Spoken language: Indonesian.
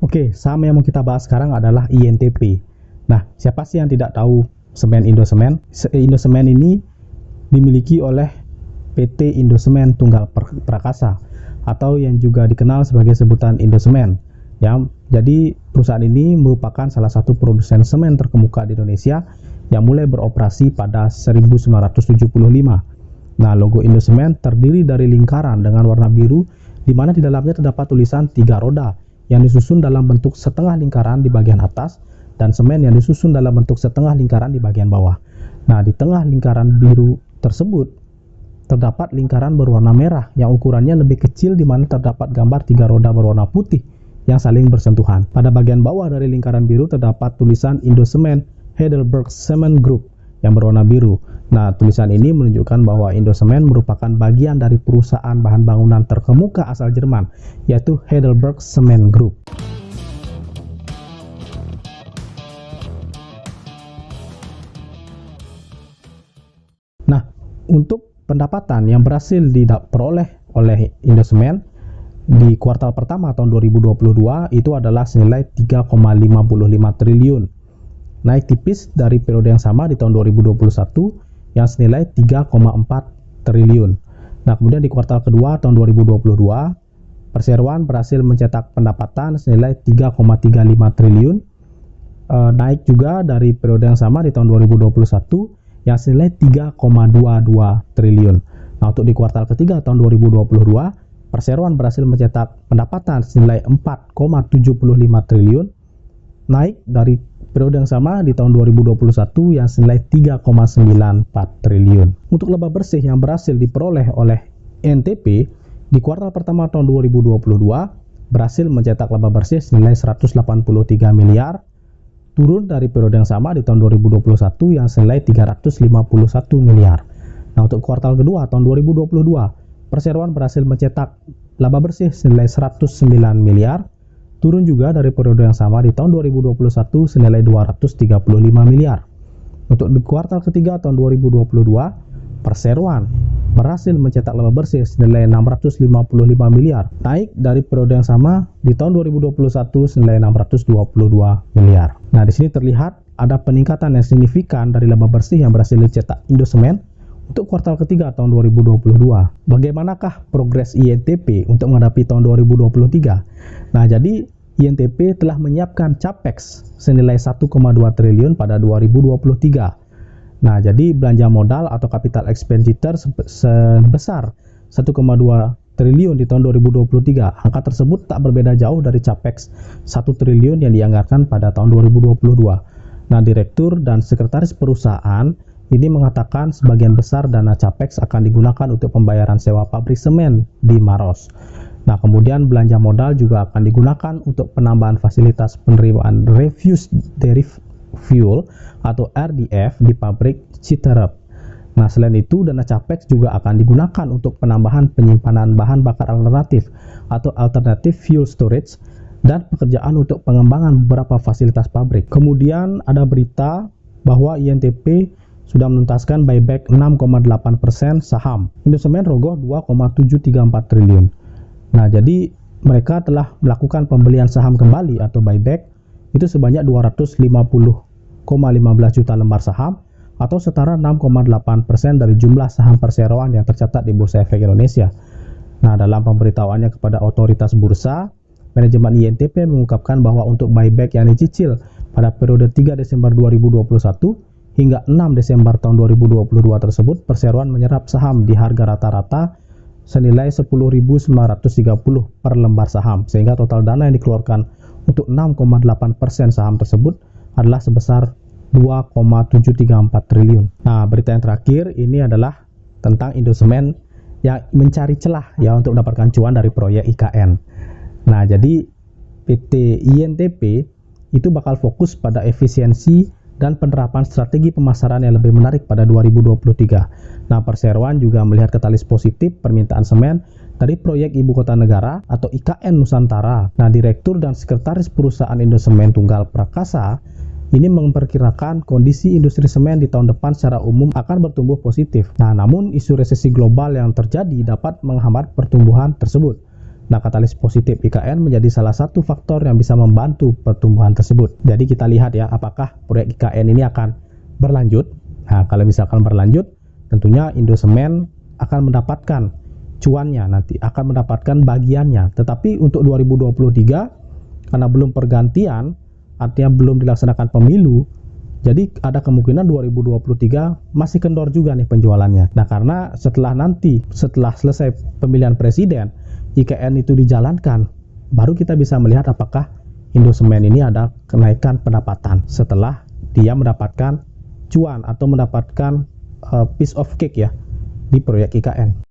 Oke, saham yang mau kita bahas sekarang adalah INTP. Nah, siapa sih yang tidak tahu semen Indosemen? Indosemen ini dimiliki oleh PT Indosemen Tunggal Prakasa atau yang juga dikenal sebagai sebutan Indosemen. Ya, jadi perusahaan ini merupakan salah satu produsen semen terkemuka di Indonesia yang mulai beroperasi pada 1975. Nah, logo Indosemen terdiri dari lingkaran dengan warna biru di mana di dalamnya terdapat tulisan 3 roda yang disusun dalam bentuk setengah lingkaran di bagian atas dan semen yang disusun dalam bentuk setengah lingkaran di bagian bawah. Nah, di tengah lingkaran biru tersebut terdapat lingkaran berwarna merah yang ukurannya lebih kecil di mana terdapat gambar 3 roda berwarna putih yang saling bersentuhan. Pada bagian bawah dari lingkaran biru terdapat tulisan Indosemen Heidelberg Cement Group yang berwarna biru. Nah, tulisan ini menunjukkan bahwa Indosemen merupakan bagian dari perusahaan bahan bangunan terkemuka asal Jerman, yaitu Heidelberg Cement Group. Nah, untuk pendapatan yang berhasil diperoleh oleh Indosemen di kuartal pertama tahun 2022 itu adalah senilai 3,55 triliun. Naik tipis dari periode yang sama di tahun 2021 yang senilai 3,4 triliun. Nah, kemudian di kuartal kedua tahun 2022, perseroan berhasil mencetak pendapatan senilai 3,35 triliun, naik juga dari periode yang sama di tahun 2021 yang senilai 3,22 triliun. Nah, untuk di kuartal ketiga tahun 2022, perseroan berhasil mencetak pendapatan senilai 4,75 triliun, naik dari periode yang sama di tahun 2021 yang senilai 3,94 triliun. Untuk laba bersih yang berhasil diperoleh oleh INTP di kuartal pertama tahun 2022 berhasil mencetak laba bersih senilai 183 miliar, turun dari periode yang sama di tahun 2021 yang senilai 351 miliar. Nah, untuk kuartal kedua tahun 2022, perseroan berhasil mencetak laba bersih senilai 109 miliar, turun juga dari periode yang sama di tahun 2021 senilai 235 miliar. Untuk di kuartal ketiga tahun 2022, perseroan berhasil mencetak laba bersih senilai 655 miliar, naik dari periode yang sama di tahun 2021 senilai 622 miliar. Nah, di sini terlihat ada peningkatan yang signifikan dari laba bersih yang berhasil dicetak Indosemen untuk kuartal ketiga tahun 2022. Bagaimanakah progres INTP untuk menghadapi tahun 2023? Nah, jadi INTP telah menyiapkan capex senilai 1,2 triliun pada 2023. Nah, jadi belanja modal atau capital expenditure sebesar 1,2 triliun di tahun 2023. Angka tersebut tak berbeda jauh dari capex 1 triliun yang dianggarkan pada tahun 2022. Nah, direktur dan sekretaris perusahaan ini mengatakan sebagian besar dana capex akan digunakan untuk pembayaran sewa pabrik semen di Maros. Nah, kemudian belanja modal juga akan digunakan untuk penambahan fasilitas penerimaan refuse derived fuel atau RDF di pabrik Citerep. Nah, selain itu dana capex juga akan digunakan untuk penambahan penyimpanan bahan bakar alternatif atau alternative fuel storage dan pekerjaan untuk pengembangan beberapa fasilitas pabrik. Kemudian ada berita bahwa INTP sudah menuntaskan buyback 6,8% saham. Indosemen rogoh 2,734 triliun. Nah, jadi mereka telah melakukan pembelian saham kembali atau buyback itu sebanyak 250,15 juta lembar saham atau setara 6,8% dari jumlah saham perseroan yang tercatat di Bursa Efek Indonesia. Nah, dalam pemberitahuannya kepada otoritas bursa, manajemen INTP mengungkapkan bahwa untuk buyback yang dicicil pada periode 3 Desember 2021 hingga 6 Desember tahun 2022 tersebut, perseroan menyerap saham di harga rata-rata senilai 10.930 per lembar saham, sehingga total dana yang dikeluarkan untuk 6,8% saham tersebut adalah sebesar 2,734 triliun. Nah, berita yang terakhir ini adalah tentang Indosemen yang mencari celah ya untuk mendapatkan cuan dari proyek IKN. Nah, jadi PT INTP itu bakal fokus pada efisiensi dan penerapan strategi pemasaran yang lebih menarik pada 2023. Nah, perseroan juga melihat katalis positif permintaan semen dari proyek Ibu Kota Negara atau IKN Nusantara. Nah, Direktur dan Sekretaris Perusahaan Indosemen Tunggal Prakasa ini memperkirakan kondisi industri semen di tahun depan secara umum akan bertumbuh positif. Nah, namun isu resesi global yang terjadi dapat menghambat pertumbuhan tersebut. Nah, katalis positif IKN menjadi salah satu faktor yang bisa membantu pertumbuhan tersebut. Jadi kita lihat ya, apakah proyek IKN ini akan berlanjut. Nah, kalau misalkan berlanjut, tentunya Indosemen akan mendapatkan cuannya nanti, akan mendapatkan bagiannya. Tetapi untuk 2023, karena belum pergantian, artinya belum dilaksanakan pemilu, jadi ada kemungkinan 2023 masih kendor juga nih penjualannya. Nah, karena setelah selesai pemilihan presiden, IKN itu dijalankan, baru kita bisa melihat apakah Indosemen ini ada kenaikan pendapatan setelah dia mendapatkan cuan atau mendapatkan piece of cake ya di proyek IKN.